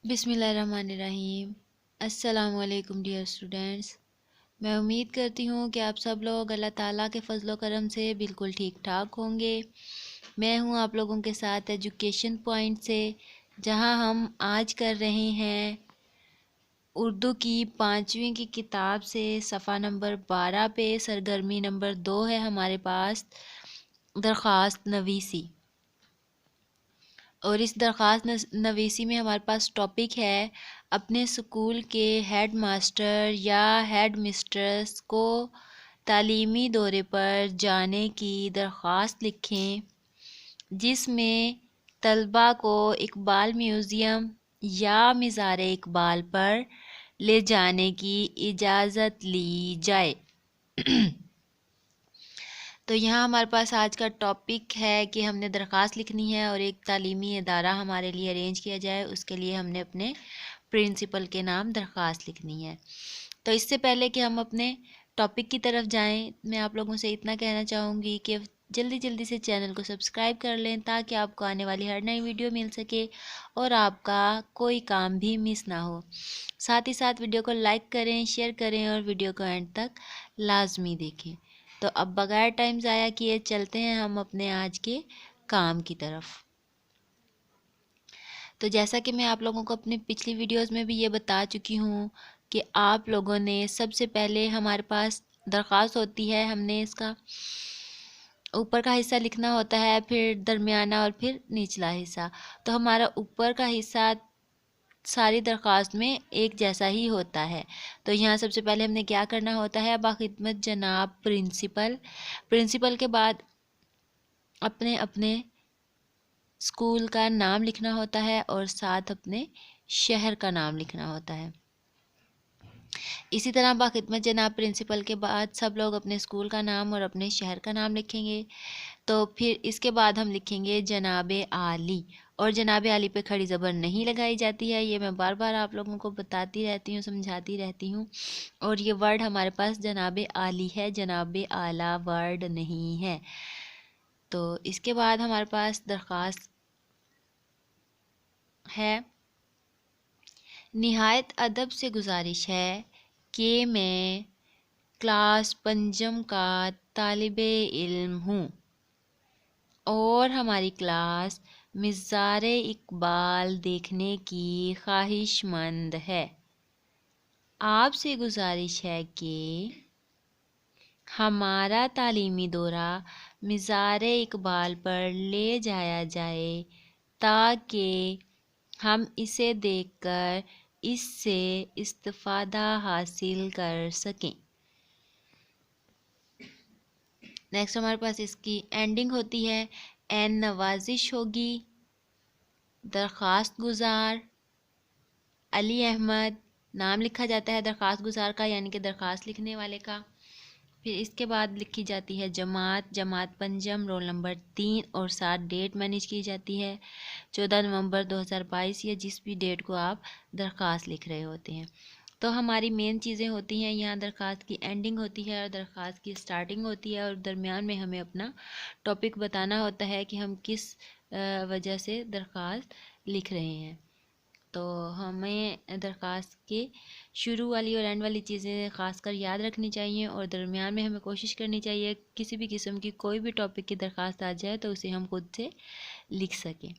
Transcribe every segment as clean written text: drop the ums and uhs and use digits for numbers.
بسم اللہ الرحمن الرحیم۔ السلام علیکم ڈیئر اسٹوڈینٹس، میں امید کرتی ہوں کہ آپ سب لوگ اللہ تعالیٰ کے فضل و کرم سے بالکل ٹھیک ٹھاک ہوں گے۔ میں ہوں آپ لوگوں کے ساتھ ایجوکیشن پوائنٹ سے، جہاں ہم آج کر رہے ہیں اردو کی 5ویں کی کتاب سے صفحہ نمبر 12 پہ سرگرمی نمبر 2 ہے ہمارے پاس درخواست نویسی۔ اور اس درخواست نویسی میں ہمارے پاس ٹاپک ہے اپنے اسکول کے ہیڈ ماسٹر یا ہیڈ مسٹرس کو تعلیمی دورے پر جانے کی درخواست لکھیں، جس میں طلباء کو اقبال میوزیم یا مزار اقبال پر لے جانے کی اجازت لی جائے۔ تو یہاں ہمارے پاس آج کا ٹاپک ہے کہ ہم نے درخواست لکھنی ہے اور ایک تعلیمی ادارہ ہمارے لیے ارینج کیا جائے، اس کے لیے ہم نے اپنے پرنسپل کے نام درخواست لکھنی ہے۔ تو اس سے پہلے کہ ہم اپنے ٹاپک کی طرف جائیں، میں آپ لوگوں سے اتنا کہنا چاہوں گی کہ جلدی سے چینل کو سبسکرائب کر لیں تاکہ آپ کو آنے والی ہر نئی ویڈیو مل سکے اور آپ کا کوئی کام بھی مس نہ ہو۔ ساتھ ہی ساتھ ویڈیو کو لائک کریں، شیئر کریں اور ویڈیو کو اینڈ تک لازمی دیکھیں۔ تو اب بغیر ٹائم ضائع کیے چلتے ہیں ہم اپنے آج کے کام کی طرف۔ تو جیسا کہ میں آپ لوگوں کو اپنے پچھلی ویڈیوز میں بھی یہ بتا چکی ہوں کہ آپ لوگوں نے سب سے پہلے ہمارے پاس درخواست ہوتی ہے، ہم نے اس کا اوپر کا حصہ لکھنا ہوتا ہے، پھر درمیانہ اور پھر نچلا حصہ۔ تو ہمارا اوپر کا حصہ ساری درخواست میں ایک جیسا ہی ہوتا ہے۔ تو یہاں سب سے پہلے ہم نے کیا کرنا ہوتا ہے، باخدمت جناب پرنسپل کے بعد اپنے اسکول کا نام لکھنا ہوتا ہے اور ساتھ اپنے شہر کا نام لکھنا ہوتا ہے۔ اسی طرح باخدمت جناب پرنسپل کے بعد سب لوگ اپنے اسکول کا نام اور اپنے شہر کا نام لکھیں گے۔ تو پھر اس کے بعد ہم لکھیں گے جناب عالی، اور جناب عالی پہ کھڑی زبر نہیں لگائی جاتی ہے، یہ میں بار بار آپ لوگوں کو بتاتی رہتی ہوں، سمجھاتی رہتی ہوں۔ اور یہ ورڈ ہمارے پاس جناب عالی ہے، جناب اعلیٰ ورڈ نہیں ہے۔ تو اس کے بعد ہمارے پاس درخواست ہے، نہایت ادب سے گزارش ہے کہ میں کلاس 5 کا طالب علم ہوں اور ہماری کلاس مزار اقبال دیکھنے کی خواہش مند ہے۔ آپ سے گزارش ہے کہ ہمارا تعلیمی دورہ مزار اقبال پر لے جایا جائے تاکہ ہم اسے دیکھ کر اس سے استفادہ حاصل کر سکیں۔ نیکسٹ ہمارے پاس اس کی اینڈنگ ہوتی ہے، این نوازش ہوگی، درخواست گزار علی احمد، نام لکھا جاتا ہے درخواست گزار کا یعنی کہ درخواست لکھنے والے کا۔ پھر اس کے بعد لکھی جاتی ہے جماعت 5 رول نمبر 3 اور ساتھ ڈیٹ مینیج کی جاتی ہے 14 نومبر 2022 یا جس بھی ڈیٹ کو آپ درخواست لکھ رہے ہوتے ہیں۔ تو ہماری مین چیزیں ہوتی ہیں، یہاں درخواست کی اینڈنگ ہوتی ہے اور درخواست کی سٹارٹنگ ہوتی ہے، اور درمیان میں ہمیں اپنا ٹاپک بتانا ہوتا ہے کہ ہم کس وجہ سے درخواست لکھ رہے ہیں۔ تو ہمیں درخواست کے شروع والی اور اینڈ والی چیزیں خاص کر یاد رکھنی چاہیے، اور درمیان میں ہمیں کوشش کرنی چاہیے کسی بھی قسم کی کوئی بھی ٹاپک کی درخواست آ جائے تو اسے ہم خود سے لکھ سکیں۔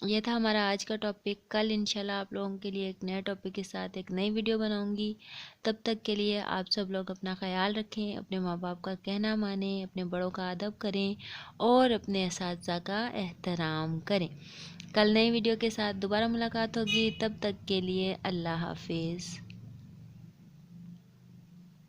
یہ تھا ہمارا آج کا ٹاپک۔ کل انشاءاللہ آپ لوگوں کے لیے ایک نئے ٹاپک کے ساتھ ایک نئی ویڈیو بناؤں گی۔ تب تک کے لیے آپ سب لوگ اپنا خیال رکھیں، اپنے ماں باپ کا کہنا مانیں، اپنے بڑوں کا ادب کریں اور اپنے اساتذہ کا احترام کریں۔ کل نئی ویڈیو کے ساتھ دوبارہ ملاقات ہوگی، تب تک کے لیے اللہ حافظ۔